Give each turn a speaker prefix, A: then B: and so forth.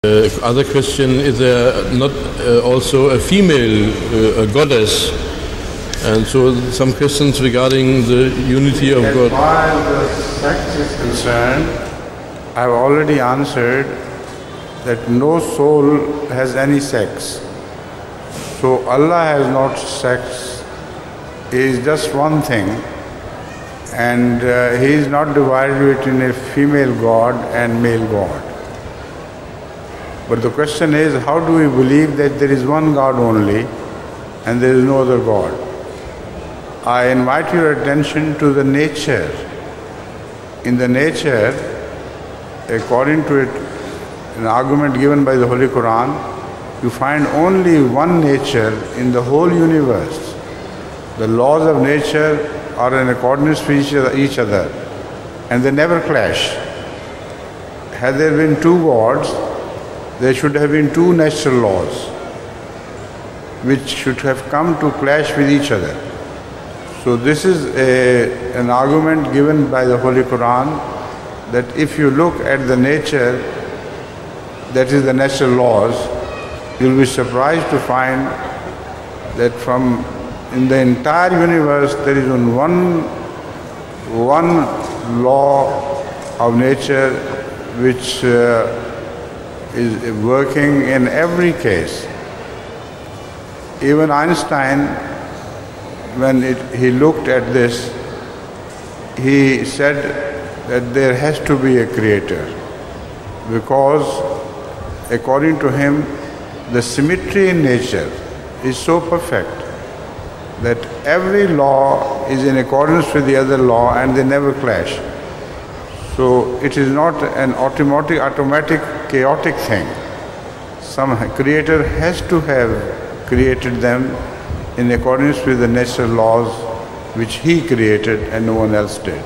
A: Other question, is there not also a female a goddess? And so some questions regarding the unity of God.
B: As far as the sex is concerned, I have already answered that no soul has any sex. So Allah has not sex. He is just one thing, and He is not divided between a female God and male God. But the question is, how do we believe that there is one God only and there is no other God? I invite your attention to the nature. In the nature, according to it, an argument given by the Holy Quran, you find only one nature in the whole universe. The laws of nature are in accordance with each other, and they never clash. Had there been two gods, there should have been two natural laws, which should have come to clash with each other. So this is an argument given by the Holy Quran, that if you look at the nature, that is the natural laws, you'll be surprised to find that from in the entire universe there is one law of nature which is working in every case. Even Einstein, when he looked at this, he said that there has to be a creator, because according to him, the symmetry in nature is so perfect that every law is in accordance with the other law and they never clash. So it is not an automatic chaotic thing. Some creator has to have created them in accordance with the natural laws which he created and no one else did.